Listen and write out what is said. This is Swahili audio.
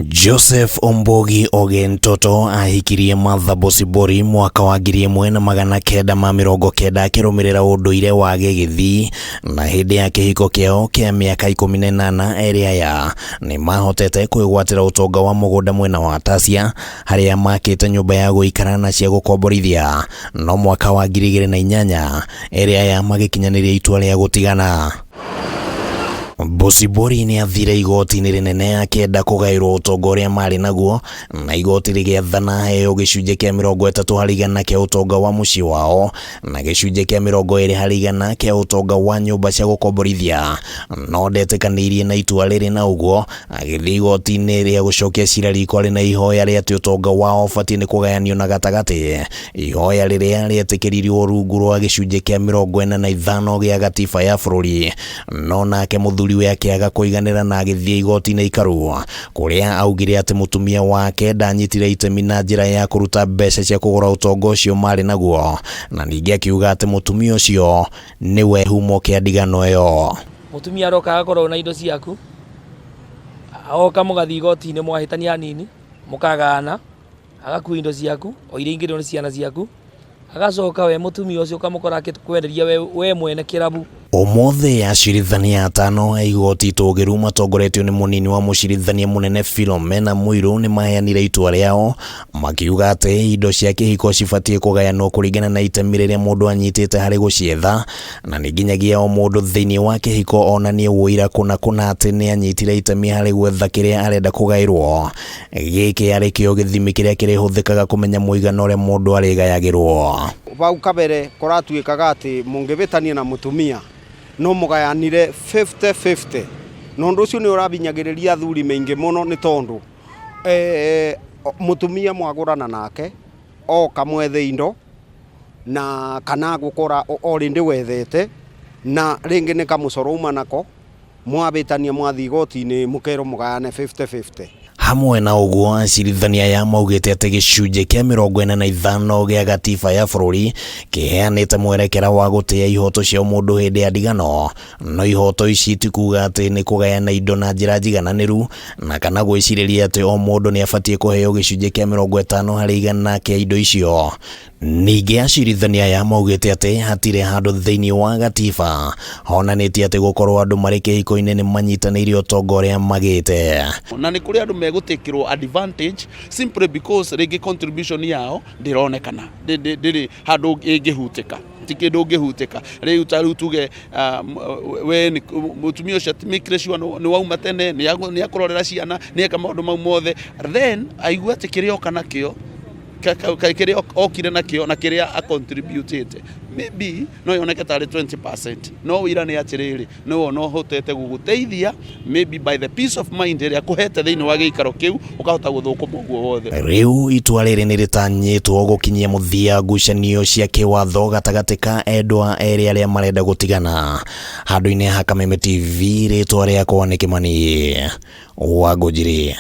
Joseph Ombogi Ogentoto ahikirie Martha Bosibori mwaka wa 1990 akirumirira unduire wa Gĩgĩthii na hindi ya kihiko kiao kia miaka 18 eria ni mahotete kwigwatira utonga wa mugunda mwena wa Tasia haria makite nyumba ya guikara na cia gukomborithia no mwaka wa 2008 eria magikinyaniria itua ria gutigana. Bosibori ni athire igoti-ini rinene akienda kugairwo utonga uria mari naguo na igoti rigiathana heo gicunje kia 30 harĩ igana kia utonga wa mucii wao na gicunje kia 20 harĩ igana kia utonga wa nyumba cia gukomborithia no ndetikanirie na itua riri na uguo agithii igoti-ini ria gucokia cira riko rina ihoya ria ati utonga wao ubatie ni kugayanio na gatagati. Ihoya riria rietikiririo rungu rwa gicunje kia 45 gia gatiba ya bururi no nake muthuri akiaga kuiganira na agithie igoti-ini ikaru kuria augire ati mutumia wake ndanyitire itemi na njira ya kuruta mbeca cia kugura utonga ucio mari naguo na ningi akiuga ati mutumia ucio niwe humo kia ndigano iyo. Mutumia aroka akorwo na indo ciaku aoka mugathi igoti-ini mwahitania nini mukagana agakua indo ciaku o iria ingirwo ni ciana ciaku agacoka we mutumia ucio ukamukora akikwenderia we mwene kirabu. Omothe acirithania atano igoti tugiru matongoretio ni munini wa mucirithania munene Philomena Muiru ni maheanire itua riao makiuga ati indo cia kihiko cibatie kugayanwo kuringana na itemi riria mundu anyitite hari gucietha na ni nginyagia o mundu thiini wa kihiko onanie wuira kuna ati ni anyitire itemi hari gwetha kiria arenda kugairwo. Giki ari kio githimi kiria kirihuthikaga kumenya muigana uria mundu arigayagirwo. Vau kabere koratuikaga ati mungivitania na mutumia no mugayanire 50-50 no ndu ucio ni urabinyagiriria athuri maingi muno ni tondu mutumia mwagurana nake o kamwethe indo na kana gukora o rindi wethete na ringi ni kamucoro uma nako mwabitania mwathi igoti-ini mukero mugayane 50-50. Hamwe na uguo acirithania ya maugite ati gicunje kia 45 gia gatiba ya bururi kiheanite mwerekera wa gutia ihoto cia mundu hindi ya ndigano no ihoto ici tikuga ati ni kugayana indo na njira njigananiru na kana gwiciriria ati o mundu ni abatie kuheo gicunje kia 50 harĩ igana kia indo icio. Ningi acirithania ya maugite ati hatire handu thiini wa gatiba honanitie ati gukorwo andu mari kihiko-ini ni manyitanĩire utonga uria magite na ni kuri andu megutikirwo advantage simply because rigi contribution yao ndironekana ndiri handu ingihutika tikindu ungihutika riu taru tuge we mutumia ucio mikreshwa ni wauma tene ni akurorera ciana ni eka maundu mau mothe then aigua ati kiria okana kio kiria okire nakio na kiria a contribute maybe no yoneke tari 20% no wira ni atiriri no hotete guguteithia maybe by the peace of mind ria kuhete thiini wa giikaro kiu ukahota guthukuma guo wothe. Riu itua riri ni ritanyitwo gukinyia muthia ngucanio cia kiwatho gatagati ka endwa eri aria marenda gutigana. Handu-ini ha Kameme TV ritwa riakwa ni Kimani wa Gutiri.